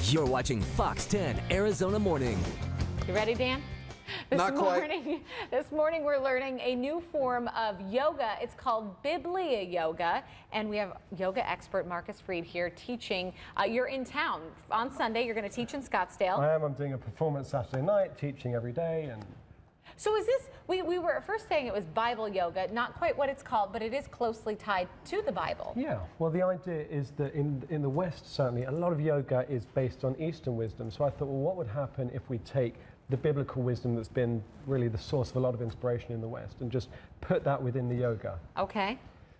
You're watching Fox 10 Arizona Morning. You ready, Dan? Not quite. This morning we're learning a new form of yoga. It's called Bibliyoga, and we have yoga expert Marcus Freed here teaching. You're in town on Sunday. You're going to teach in Scottsdale. I am. I'm doing a performance Saturday night, teaching every day. And so is this, we were at first saying it was Bible yoga, not quite what it's called, but it is closely tied to the Bible. Yeah, well, the idea is that in the West, certainly, a lot of yoga is based on Eastern wisdom. So I thought, well, what would happen if we take the biblical wisdom that's been really the source of a lot of inspiration in the West and just put that within the yoga? Okay.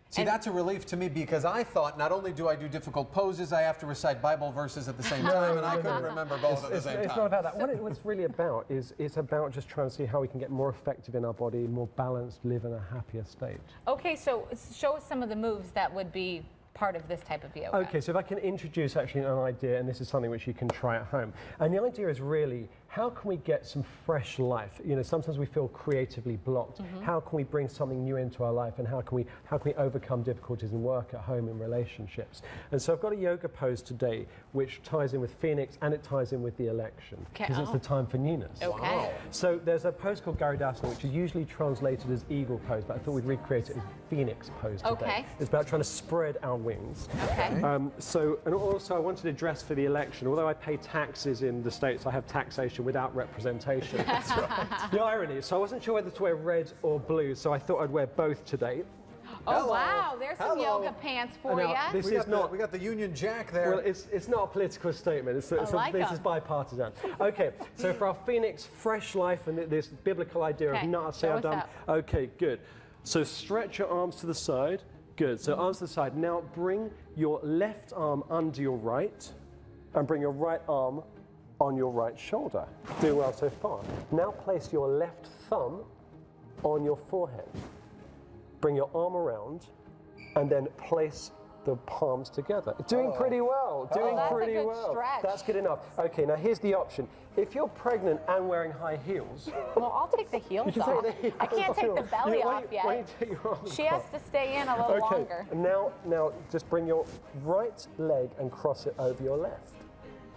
See, that's a relief to me, because I thought not only do I do difficult poses, I have to recite Bible verses at the same time, and I couldn't remember both at the same time. It's not about that. What it's really about is it's about just trying to see how we can get more effective in our body, more balanced, live in a happier state. Okay, so show us some of the moves that would be part of this type of yoga. Okay, so if I can introduce actually an idea, and this is something which you can try at home. And the idea is really, how can we get some fresh life? You know, sometimes we feel creatively blocked. How can we bring something new into our life, and how can we overcome difficulties in work, at home, in relationships? And so I've got a yoga pose today which ties in with Phoenix, and it ties in with the election, because it's the time for newness. Okay. Wow. So there's a pose called Garudasana, which is usually translated as eagle pose, but I thought we'd recreate it as Phoenix pose today. Okay. It's about trying to spread our wings. Okay. And also I wanted to dress for the election. Although I pay taxes in the States, I have taxation without representation. That's right. The irony. So I wasn't sure whether to wear red or blue, so I thought I'd wear both today. Oh, Hello. wow, there's some yoga pants for you. This We is not. we got the Union Jack there. Well, it's not a political statement. This is bipartisan. Okay, so for our Phoenix fresh life and this biblical idea of not say I'm done. Okay, good. So stretch your arms to the side. Good. So arms to the side. Now bring your left arm under your right, and bring your right arm on your right shoulder. Doing well so far. Now place your left thumb on your forehead. Bring your arm around, and then place the palms together. Doing pretty well. Doing pretty well. Stretch. That's good enough. Okay, now here's the option. If you're pregnant and wearing high heels, Well, I'll take the heels off. I can't take the belly off yet. Why don't you take your arms She has off? to stay in a little longer. Now just bring your right leg and cross it over your left.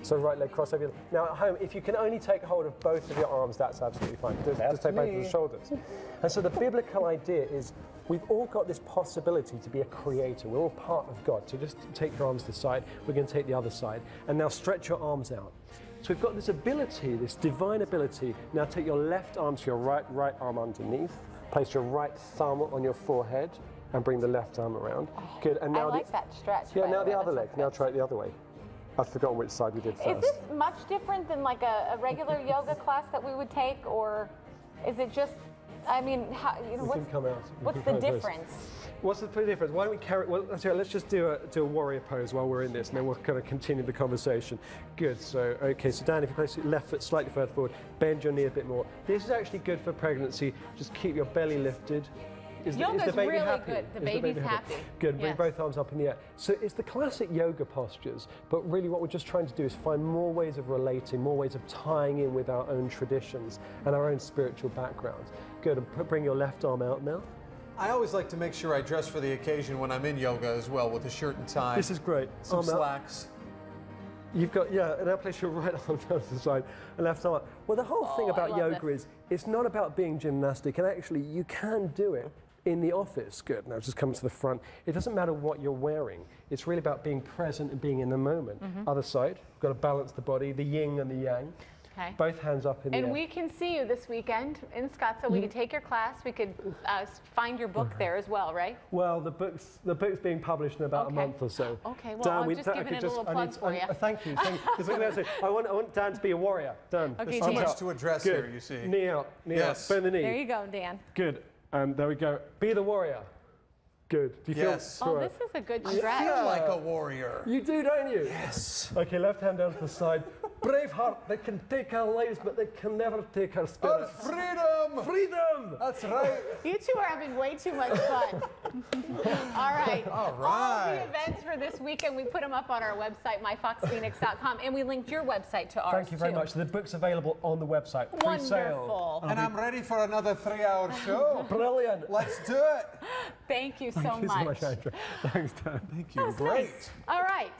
So right leg cross over your left. Now at home, if you can only take hold of both of your arms, that's absolutely fine. Just take both of the shoulders. And so the biblical idea is we've all got this possibility to be a creator. We're all part of God. So just take your arms to the side. We're going to take the other side. And now stretch your arms out. So we've got this ability, this divine ability. Now take your left arm to your right arm underneath. Place your right thumb on your forehead and bring the left arm around. Good. And now I like that stretch. Yeah, now the other leg. Now try it the other way. I've forgotten which side we did first. Is this much different than like a regular yoga class that we would take, or is it just, I mean, how, you know, what's the difference? What's the difference? Why don't we carry? Well, let's just do a warrior pose while we're in this, and then we'll kind of continue the conversation. Good. So, okay. So, Dan, if you place your left foot slightly further forward, bend your knee a bit more. This is actually good for pregnancy. Just keep your belly lifted. Yoga's the baby really happy? good. The baby's happy. Good. Bring both arms up in the air. So it's the classic yoga postures, but really what we're just trying to do is find more ways of relating, more ways of tying in with our own traditions and our own spiritual backgrounds. Good. And bring your left arm out now. I always like to make sure I dress for the occasion when I'm in yoga as well, with a shirt and tie. This is great. Some slacks. You've got, and now place your right arm down to the side and left arm up. Well, the whole thing about yoga is it's not about being gymnastic, and actually you can do it in the office. Good. Now just come to the front. It doesn't matter what you're wearing. It's really about being present and being in the moment. Other side. We've got to balance the body, the yin and the yang. Okay. Both hands up in the air. And we can see you this weekend in Scottsdale. We could take your class. We could find your book there as well, right? Well, the book's being published in about a month or so. Okay. Well, I'm just giving it a little plug for you. Thank you. I want Dan to be a warrior. Dan. Okay, so much to address here, you see. Knee out. Knee out. Bend the knee. There you go, Dan. Good. And there we go. Be the warrior. Good. Do you feel? Oh, this is a good stretch. I feel like a warrior. You do, don't you? Yes. Okay, left hand down to the side. Brave heart, they can take our lives, but they can never take our spirit. Freedom! Freedom! That's right. You two are having way too much fun. All right. All right. All the events for this weekend, we put them up on our website, myfoxphoenix.com, and we linked your website to ours, Thank you very much. The book's available on the website. Wonderful. And I'm ready for another 3-hour show. Brilliant. Let's do it. Thank you so Thank you so much. much, Andrew. Thanks, Dan. Thank you. That's Great. nice. All right.